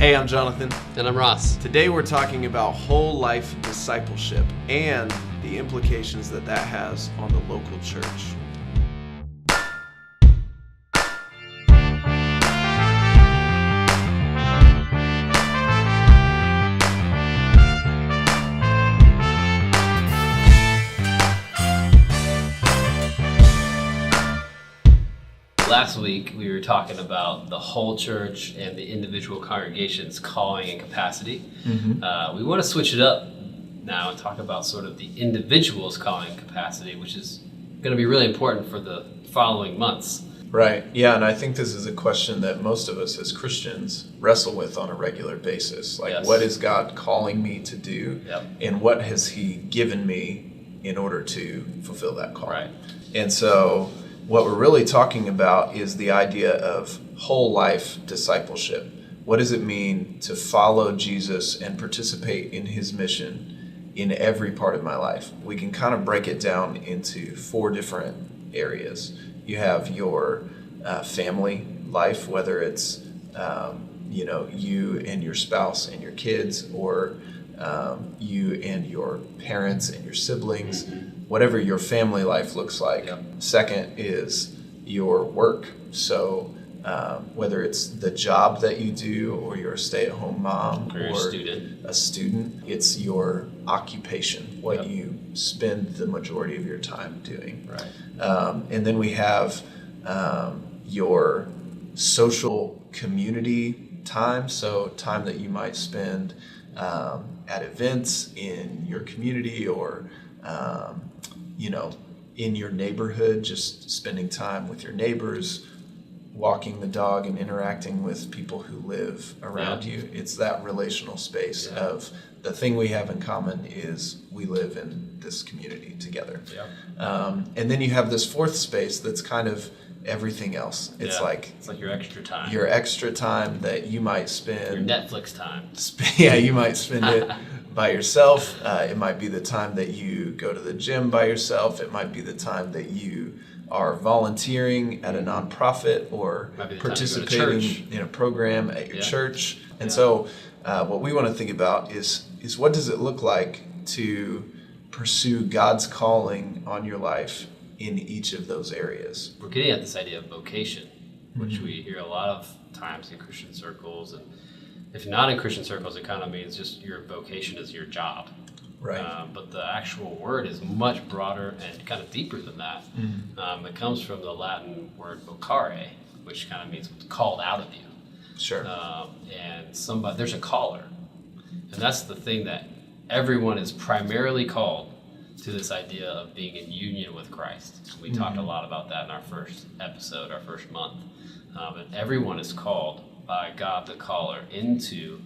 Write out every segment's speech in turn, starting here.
Hey, I'm Jonathan. And I'm Ross. Today we're talking about whole life discipleship and the implications that has on the local church. Last week we were talking about the whole church and the individual congregation's calling and capacity. We want to switch it up now and talk about sort of the individual's calling and capacity, which is going to be really important for the following months. Right. Yeah, and I think this is a question that most of us as Christians wrestle with on a regular basis. Like, Yes. What is God calling me to do? Yep. And what has He given me in order to fulfill that call? Right. And so what we're really talking about is the idea of whole life discipleship. What does it mean to follow Jesus and participate in His mission in every part of my life? We can kind of break it down into 4 different areas. You have your family life, whether it's you and your spouse and your kids, or you and your parents and your siblings, whatever your family life looks like. Yep. Second is your work. So whether it's the job that you do, or you're a stay-at-home mom, Or a student, it's your occupation, what Yep. you spend the majority of your time doing. Right. And then we have your social community time, so time that you might spend at events in your community, or in your neighborhood, just spending time with your neighbors, walking the dog and interacting with people who live around you. It's that relational space of the thing we have in common is we live in this community together. And then you have this 4th space that's kind of everything else. It's like your extra time. your extra time that you might spend. Your Netflix time. You might spend it by yourself. It might be the time that you go to the gym by yourself. It might be the time that you are volunteering at a nonprofit, or participating in a program at your church. And so what we want to think about is what does it look like to pursue God's calling on your life in each of those areas? We're getting at this idea of vocation, which we hear a lot of times in Christian circles. And if not in Christian circles, it kind of means just your vocation is your job. Right. But the actual word is much broader and kind of deeper than that. It comes from the Latin word vocare, which kind of means called out of you. Sure. And there's a caller. And that's the thing, that everyone is primarily called to this idea of being in union with Christ. We talked a lot about that in our first episode, our first month. And everyone is called by God the caller into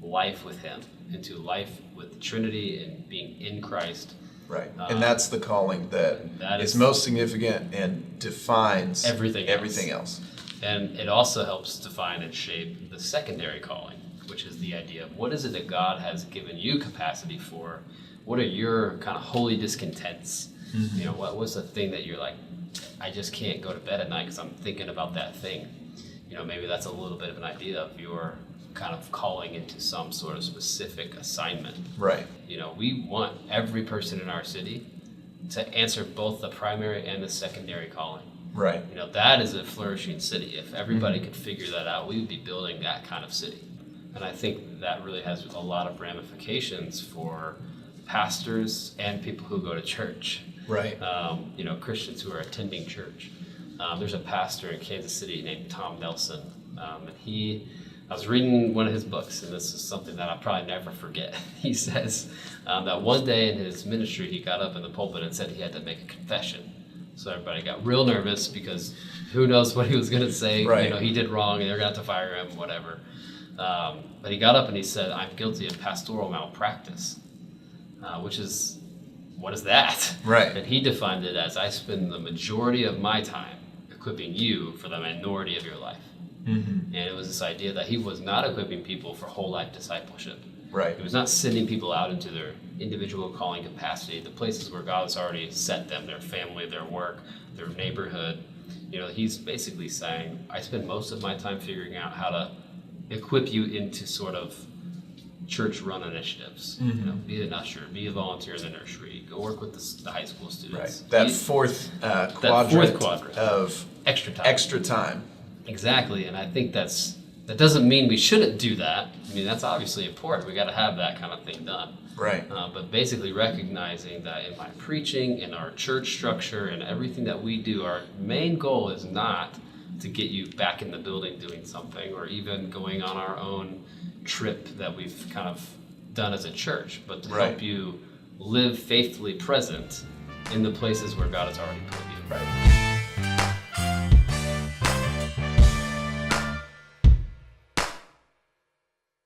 life with Him, into life with the Trinity and being in Christ. Right. And that's the calling that is most significant and defines everything else. And it also helps define and shape the secondary calling, which is the idea of what is it that God has given you capacity for? What are your kind of holy discontents? What's the thing that you're like, I just can't go to bed at night because I'm thinking about that thing? Maybe that's a little bit of an idea of your kind of calling into some sort of specific assignment. Right. We want every person in our city to answer both the primary and the secondary calling. Right. That is a flourishing city. If everybody could figure that out, we would be building that kind of city. And I think that really has a lot of ramifications for pastors and people who go to church. Right. Christians who are attending church. There's a pastor in Kansas City named Tom Nelson. I was reading one of his books, and this is something that I'll probably never forget. He says that one day in his ministry, he got up in the pulpit and said he had to make a confession. So everybody got real nervous because who knows what he was going to say. Right. He did wrong, and they're going to have to fire him, whatever. But he got up and he said, "I'm guilty of pastoral malpractice," which is, what is that? Right. And he defined it as, I spend the majority of my time equipping you for the minority of your life. And it was this idea that he was not equipping people for whole life discipleship. Right. He was not sending people out into their individual calling capacity, the places where God has already set them, their family, their work, their neighborhood. He's basically saying, I spend most of my time figuring out how to equip you into sort of church-run initiatives. You know, be an usher, be a volunteer in the nursery, go work with the high school students. Right. That Be- fourth that quadrant, fourth quadrant of extra time. extra time. Exactly, and I think that doesn't mean we shouldn't do that. I mean, that's obviously important. We got to have that kind of thing done. Right. But basically recognizing that in my preaching, in our church structure, and everything that we do, our main goal is not to get you back in the building doing something, or even going on our own trip that we've kind of done as a church, but to Right. help you live faithfully present in the places where God has already put you. Right.